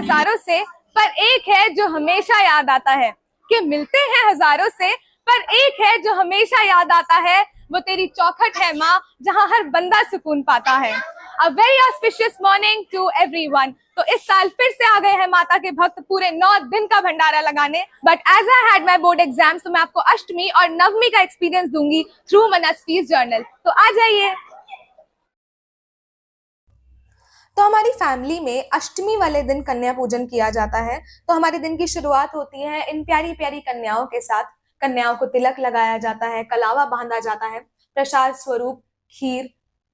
हजारों से, पर एक है जो हमेशा याद आता है। कि मिलते हैं हजारों से, पर एक है जो हमेशा याद आता है। वो तेरी चौखट है माँ, जहाँ हर बंदा सुकून पाता है। A very auspicious morning to everyone. तो इस साल फिर से आ गए हैं माता के भक्त पूरे 9 दिन का भंडारा लगाने। But as I had my board exams, तो मैं आपको अष्टमी और नवमी का एक्सपीरियंस दूंगी थ्रू मनस्वीज जर्नल। तो आ जाइए। तो हमारी फैमिली में अष्टमी वाले दिन कन्या पूजन किया जाता है। तो हमारे दिन की शुरुआत होती है इन प्यारी प्यारी कन्याओं के साथ। कन्याओं को तिलक लगाया जाता है, कलावा बांधा जाता है, प्रसाद स्वरूप खीर,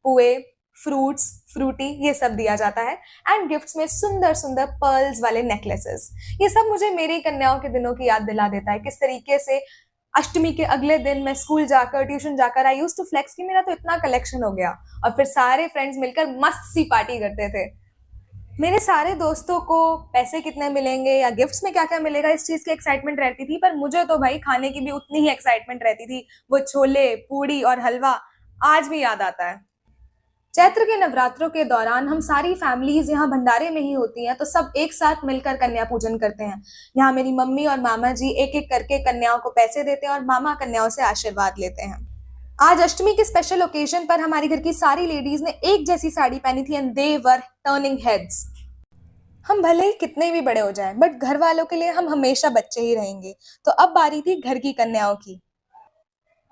पुए, फ्रूट्स, फ्रूटी ये सब दिया जाता है। एंड गिफ्ट्स में सुंदर सुंदर पर्ल्स वाले नेकलेसेस। ये सब मुझे मेरी कन्याओं के दिनों की याद दिला देता है, किस तरीके से अष्टमी के अगले दिन मैं स्कूल जाकर, ट्यूशन जाकर आई यूज्ड टू फ्लेक्स कि मेरा तो इतना कलेक्शन हो गया। और फिर सारे फ्रेंड्स मिलकर मस्त सी पार्टी करते थे। मेरे सारे दोस्तों को पैसे कितने मिलेंगे या गिफ्ट्स में क्या क्या मिलेगा इस चीज की एक्साइटमेंट रहती थी, पर मुझे तो भाई खाने की भी उतनी ही एक्साइटमेंट रहती थी। वो छोले, पूड़ी और हलवा आज भी याद आता है। चैत्र के नवरात्रों के दौरान हम सारी फैमिलीज यहाँ भंडारे में ही होती हैं, तो सब एक साथ मिलकर कन्या पूजन करते हैं। यहाँ मेरी मम्मी और मामा जी एक एक करके कन्याओं को पैसे देते हैं और मामा कन्याओं से आशीर्वाद लेते हैं। आज अष्टमी के स्पेशल ओकेजन पर हमारी घर की सारी लेडीज ने एक जैसी साड़ी पहनी थी and they were turning heads. हम भले ही कितने भी बड़े हो जाएं, बट घर वालों के लिए हम हमेशा बच्चे ही रहेंगे। तो अब बारी थी घर की कन्याओं की।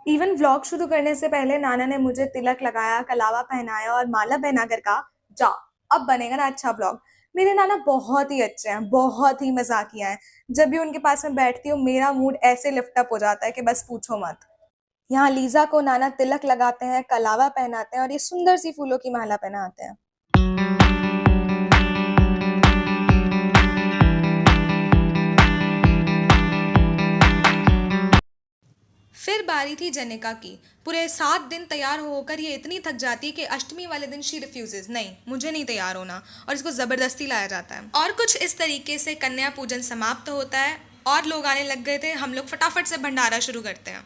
इवन व्लॉग शुरू करने से पहले नाना ने मुझे तिलक लगाया, कलावा पहनाया और माला पहनाकर कहा, जा अब बनेगा ना अच्छा व्लॉग। मेरे नाना बहुत ही अच्छे हैं, बहुत ही मजाकिया हैं। जब भी उनके पास में बैठती हूँ मेरा मूड ऐसे लिफ्ट अप हो जाता है कि बस पूछो मत। यहाँ लीजा को नाना तिलक लगाते हैं, कलावा पहनाते हैं और ये सुंदर सी फूलों की माला पहनाते हैं। फिर बारी थी जनिका की। पूरे 7 दिन तैयार होकर ये इतनी थक जाती है कि अष्टमी वाले दिन शी रिफ्यूजेज, नहीं मुझे नहीं तैयार होना, और इसको ज़बरदस्ती लाया जाता है। और कुछ इस तरीके से कन्या पूजन समाप्त होता है और लोग आने लग गए थे। हम लोग फटाफट से भंडारा शुरू करते हैं।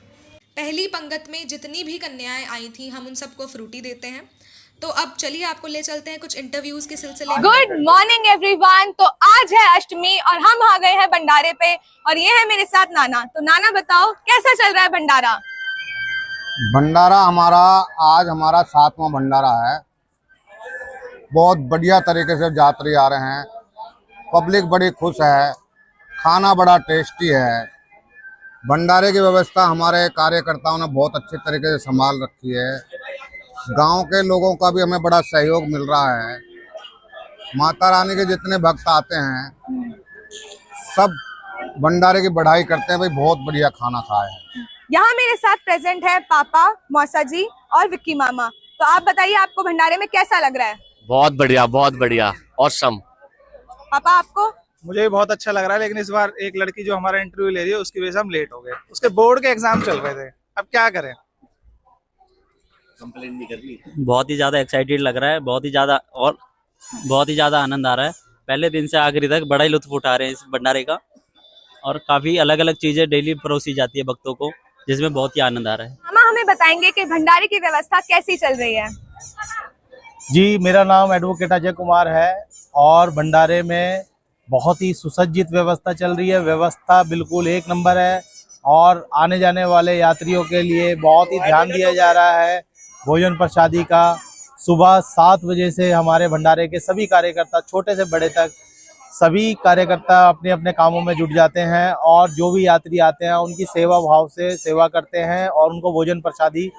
पहली पंगत में जितनी भी कन्याएं आई थी हम उन सबको फ्रूटी देते हैं। तो अब चलिए आपको ले चलते हैं कुछ इंटरव्यूज के सिलसिले में। Good morning everyone. तो आज है अष्टमी और हम आ गए हैं भंडारे पे, और ये है मेरे साथ नाना। तो नाना बताओ कैसा चल रहा है भंडारा? भंडारा आज हमारा 7वां भंडारा है। बहुत बढ़िया तरीके से यात्री आ रहे हैं, पब्लिक बड़ी खुश है, खाना बड़ा टेस्टी है। भंडारे की व्यवस्था हमारे कार्यकर्ताओं ने बहुत अच्छे तरीके से संभाल रखी है। गांव के लोगों का भी हमें बड़ा सहयोग मिल रहा है। माता रानी के जितने भक्त आते हैं सब भंडारे की बढ़ाई करते हैं, भाई बहुत बढ़िया खाना खाए हैं। यहाँ मेरे साथ प्रेजेंट है पापा, मौसा जी और विक्की मामा। तो आप बताइए आपको भंडारे में कैसा लग रहा है? बहुत बढ़िया, बहुत बढ़िया, ऑसम। पापा आपको? मुझे भी बहुत अच्छा लग रहा है, लेकिन इस बार एक लड़की जो हमारा इंटरव्यू ले रही है उसकी वजह से हम लेट हो गए। उसके बोर्ड के एग्जाम चल रहे थे, अब क्या करें। कंप्लेन नहीं कर रही। बहुत ही ज़्यादा एक्साइटेड लग रहा है, बहुत ही ज़्यादा आनंद आ रहा है। पहले दिन से आखिरी तक बड़ा ही लुत्फ उठा रहे हैं इस भंडारे का, और काफ़ी अलग अलग चीज़ें डेली परोसी जाती है भक्तों को, जिसमें बहुत ही आनंद आ रहा है। मामा हमें बताएंगे कि भंडारे की व्यवस्था कैसी चल रही है? जी, मेरा नाम एडवोकेट अजय कुमार है और भंडारे में बहुत ही सुसज्जित व्यवस्था चल रही है। व्यवस्था बिल्कुल एक नंबर है और आने जाने वाले यात्रियों के लिए बहुत ही ध्यान दिया जा रहा है। भोजन प्रसादी का सुबह 7 बजे से हमारे भंडारे के सभी कार्यकर्ता, छोटे से बड़े तक सभी कार्यकर्ता अपने अपने कामों में जुट जाते हैं और जो भी यात्री आते हैं उनकी सेवा भाव से सेवा करते हैं और उनको भोजन प्रसादी,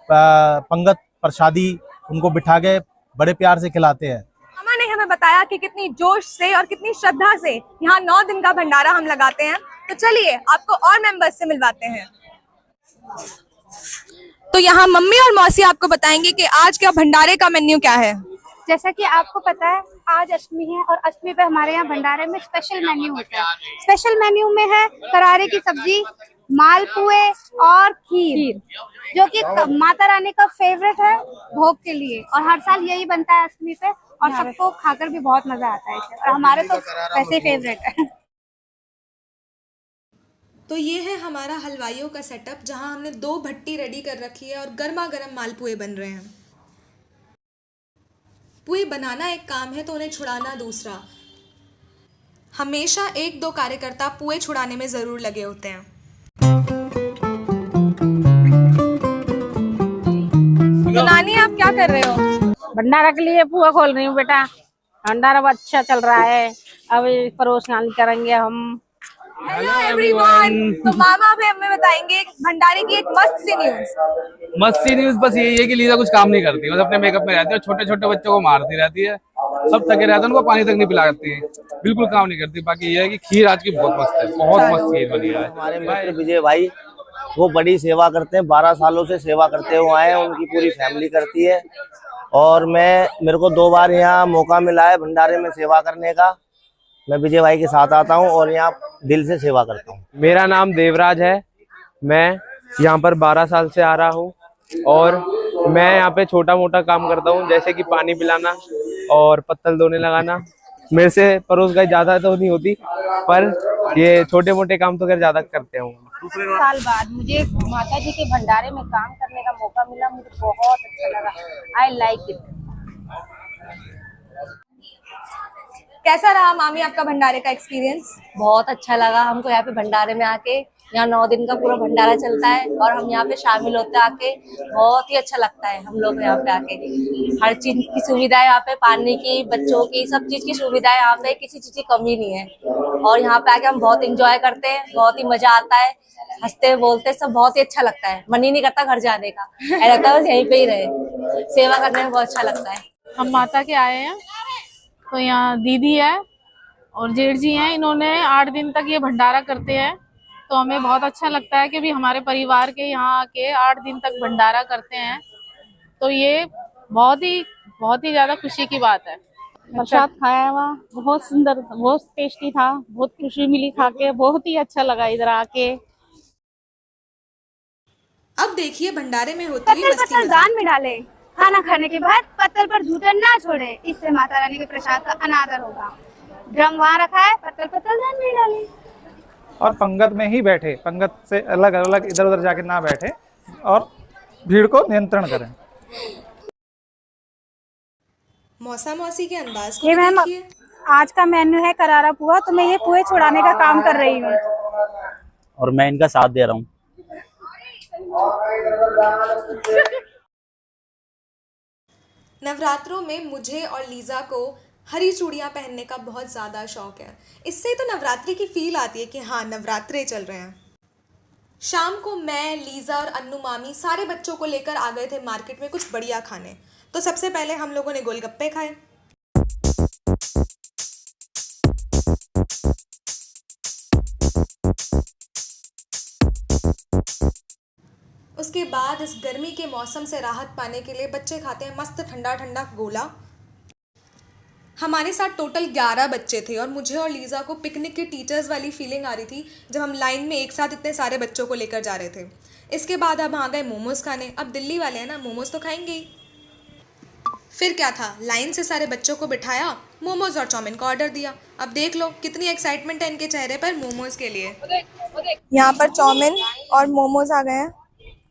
पंगत प्रसादी उनको बिठा के बड़े प्यार से खिलाते हैं। मामा ने हमें बताया कि कितनी जोश से और कितनी श्रद्धा से यहाँ 9 दिन का भंडारा हम लगाते हैं। तो चलिए आपको और मेंबर्स से मिलवाते हैं। तो यहाँ मम्मी और मौसी आपको बताएंगे कि आज का भंडारे का मेन्यू क्या है। जैसा कि आपको पता है आज अष्टमी है और अष्टमी पे हमारे यहाँ भंडारे में स्पेशल मेन्यू होता है। स्पेशल मेन्यू में है करारे की सब्जी, मालपुए और खीर, जो कि माता रानी का फेवरेट है भोग के लिए, और हर साल यही बनता है अष्टमी पे और सबको खाकर भी बहुत मजा आता है इसे, और हमारे तो वैसे फेवरेट है। तो ये है हमारा हलवाइयों का सेटअप, जहां हमने 2 भट्टी रेडी कर रखी है और गर्मा गर्म मालपुए बन रहे हैं। पुए बनाना एक काम है तो उन्हें छुड़ाना दूसरा। हमेशा एक दो कार्यकर्ता पुए छुड़ाने में जरूर लगे होते हैं। तो नानी आप क्या कर रहे हो? भंडारा के लिए पुआ खोल रही हूँ बेटा। भंडारा बहुत अच्छा चल रहा है, अब परोसना करेंगे हम। Hello everyone. तो मामा अभी हमें बताएंगे भंडारे की एक मस्त सी न्यूज। मस्त सी न्यूज बस यही है कि लीजा कुछ काम नहीं करती, बस अपने मेकअप में रहती है और छोटे छोटे बच्चों को मारती रहती है। सब थके रहते हैं, उनको पानी तक नहीं पिलाती है, बिल्कुल काम नहीं करती। बाकी ये है कि खीर आज की बहुत मस्त है, बहुत मस्त खीर बनी है। हमारे मित्र विजय भाई वो बड़ी सेवा करते हैं, 12 सालों से सेवा करते हुए आए हैं, उनकी पूरी फैमिली करती है। और मेरे को 2 बार यहाँ मौका मिला है भंडारे में सेवा करने का। मैं विजय भाई के साथ आता हूँ और यहाँ दिल से सेवा करता हूँ। मेरा नाम देवराज है, मैं यहाँ पर 12 साल से आ रहा हूँ और मैं यहाँ पे छोटा मोटा काम करता हूँ, जैसे कि पानी पिलाना और पत्तल धोने लगाना। मेरे से परोसगाई ज्यादा तो नहीं होती, पर ये छोटे मोटे काम तो खैर ज्यादा करते हैं। साल बाद मुझे माता जी के भंडारे में काम करने का मौका मिला, मुझे बहुत अच्छा लगा। I like it. कैसा रहा मामी आपका भंडारे का एक्सपीरियंस? बहुत अच्छा लगा हमको यहाँ पे भंडारे में आके। यहाँ 9 दिन का पूरा भंडारा चलता है और हम यहाँ पे शामिल होते हैं आके। बहुत ही अच्छा लगता है हम लोग यहाँ पे आके। हर चीज की सुविधा है यहाँ पे, पानी की, बच्चों की, सब चीज की सुविधा है यहाँ पे, किसी चीज की कमी नहीं है। और यहाँ पे आके हम बहुत इंजॉय करते हैं, बहुत ही मजा आता है, हंसते बोलते सब बहुत ही अच्छा लगता है। मन ही नहीं करता घर जाने का, ऐसा लगता है बस यहीं पे ही रहे। सेवा करने में बहुत अच्छा लगता है। हम माता के आए हैं, तो यहाँ दीदी है और जेठ जी हैं, इन्होंने 8 दिन तक ये भंडारा करते हैं। तो हमें बहुत अच्छा लगता है कि भी हमारे परिवार के यहाँ आके 8 दिन तक भंडारा करते हैं, तो ये बहुत ही ज्यादा खुशी की बात है। प्रसाद खाया हुआ, बहुत सुंदर, बहुत टेस्टी था, बहुत खुशी मिली खा के, बहुत ही अच्छा लगा इधर आके। अब देखिए भंडारे में होती है पत्तल पत्तल दान में डाले, खाना खाने के बाद पत्तल पर झूठन ना छोड़े, इससे माता रानी के प्रसाद का अनादर होगा। ड्रम वहाँ रखा है, पत्तल पत्तल दान में डाले। और पंगत में ही बैठे, पंगत से अलग अलग इधर उधर जाके ना बैठे और भीड़ को नियंत्रण करें। मौसा मौसी के अंदाज को ये मैम देखिए। आज का मेन्यू है करारा पुआ, तो मैं ये पुए छुड़ाने का काम कर रही हूँ और मैं इनका साथ दे रहा हूँ। नवरात्रों में मुझे और लीजा को हरी चूड़ियां पहनने का बहुत ज़्यादा शौक है। इससे तो नवरात्रि की फील आती है कि हाँ नवरात्रे चल रहे हैं। शाम को मैं, लीजा और अन्नू मामी सारे बच्चों को लेकर आ गए थे मार्केट में कुछ बढ़िया खाने। तो सबसे पहले हम लोगों ने गोलगप्पे खाए। उसके बाद इस गर्मी के मौसम से राहत पाने के लिए बच्चे खाते हैं मस्त ठंडा ठंडा गोला। हमारे साथ टोटल 11 बच्चे थे और मुझे और लीज़ा को पिकनिक के टीचर्स वाली फीलिंग आ रही थी जब हम लाइन में एक साथ इतने सारे बच्चों को लेकर जा रहे थे। इसके बाद अब आ गए मोमोज़ खाने। अब दिल्ली वाले हैं ना, मोमोज़ तो खाएंगे ही। फिर क्या था, लाइन से सारे बच्चों को बिठाया, मोमोज़ और चाउमीन का ऑर्डर दिया। अब देख लो कितनी एक्साइटमेंट है इनके चेहरे पर मोमोज़ के लिए। यहाँ पर चाउमीन और मोमोज़ आ गए हैं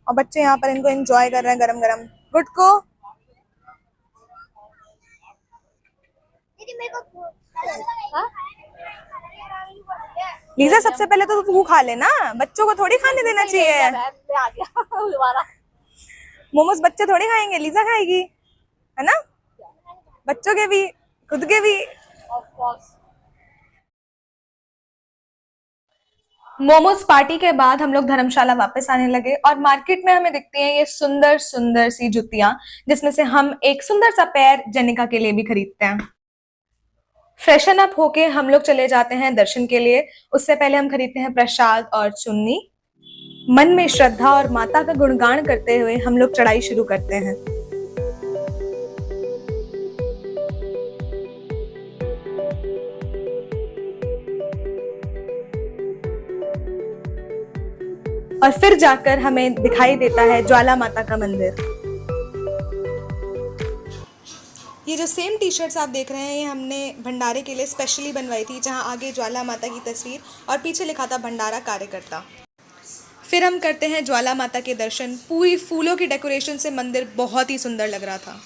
और बच्चे यहाँ पर इनको एंजॉय कर रहे हैं गरम गरम। गुड को लीजा सबसे पहले तो तू खा लेना, बच्चों को थोड़ी खाने देना चाहिए। मोमोज बच्चे थोड़ी खाएंगे, लीजा खाएगी, है ना? बच्चों के भी, खुद के भी। मोमोज पार्टी के बाद हम लोग धर्मशाला वापस आने लगे और मार्केट में हमें दिखती हैं ये सुंदर सुंदर सी जुतियां, जिसमें से हम एक सुंदर सा पैर जनिका के लिए भी खरीदते हैं। फ्रेशन अप होके हम लोग चले जाते हैं दर्शन के लिए। उससे पहले हम खरीदते हैं प्रसाद और चुन्नी। मन में श्रद्धा और माता का गुणगान करते हुए हम लोग चढ़ाई शुरू करते हैं। और फिर जाकर हमें दिखाई देता है ज्वाला माता का मंदिर। ये जो सेम टी शर्ट्स आप देख रहे हैं ये हमने भंडारे के लिए स्पेशली बनवाई थी, जहाँ आगे ज्वाला माता की तस्वीर और पीछे लिखा था भंडारा कार्यकर्ता। फिर हम करते हैं ज्वाला माता के दर्शन। पूरी फूलों की डेकोरेशन से मंदिर बहुत ही सुंदर लग रहा था।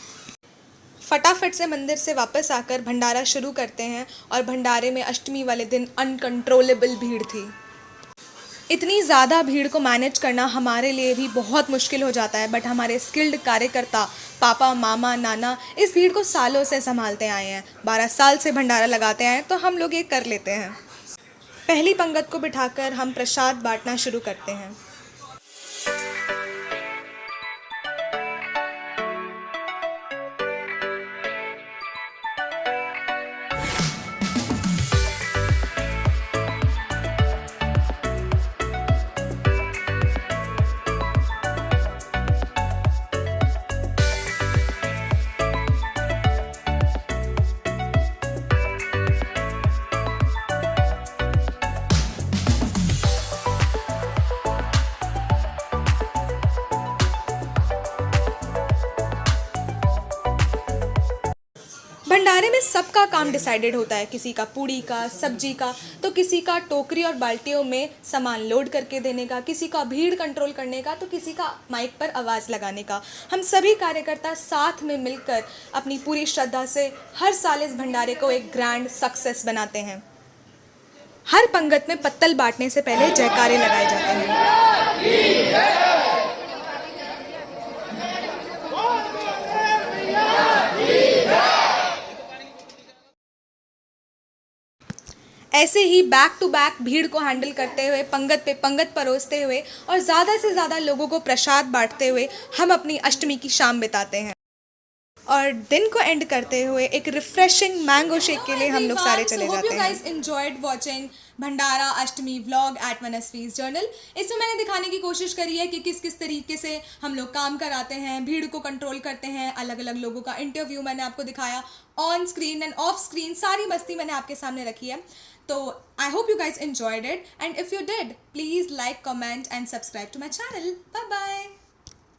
फटाफट से मंदिर से वापस आकर भंडारा शुरू करते हैं और भंडारे में अष्टमी वाले दिन अनकंट्रोलेबल भीड़ थी। इतनी ज़्यादा भीड़ को मैनेज करना हमारे लिए भी बहुत मुश्किल हो जाता है, बट हमारे स्किल्ड कार्यकर्ता पापा, मामा, नाना इस भीड़ को सालों से संभालते आए हैं। 12 साल से भंडारा लगाते आए हैं, तो हम लोग ये कर लेते हैं। पहली पंगत को बिठाकर हम प्रसाद बांटना शुरू करते हैं। भंडारे में सबका काम डिसाइडेड होता है, किसी का पूड़ी का, सब्जी का, तो किसी का टोकरी और बाल्टियों में सामान लोड करके देने का, किसी का भीड़ कंट्रोल करने का, तो किसी का माइक पर आवाज़ लगाने का। हम सभी कार्यकर्ता साथ में मिलकर अपनी पूरी श्रद्धा से हर साल इस भंडारे को एक ग्रैंड सक्सेस बनाते हैं। हर पंगत में पत्तल बांटने से पहले जयकारे लगाए जाते हैं। ऐसे ही बैक टू बैक भीड़ को हैंडल करते हुए, पंगत पे पंगत परोसते हुए और ज़्यादा से ज़्यादा लोगों को प्रसाद बांटते हुए हम अपनी अष्टमी की शाम बिताते हैं। और दिन को एंड करते हुए एक रिफ्रेशिंग मैंगो शेक के लिए हम लोग सारे चले जाते हैं। गाइस एंजॉयड वाचिंग भंडारा अष्टमी व्लॉग एट मनस्वीज जर्नल। इसमें मैंने दिखाने की कोशिश करी है कि किस किस तरीके से हम लोग काम कराते हैं, भीड़ को कंट्रोल करते हैं। अलग अलग लोगों का इंटरव्यू मैंने आपको दिखाया, on screen end of screen सारी मस्ती मैंने आपके सामने रखी है। तो I hope you guys enjoyed it, and if you did, please like, comment and subscribe to my channel. Bye bye.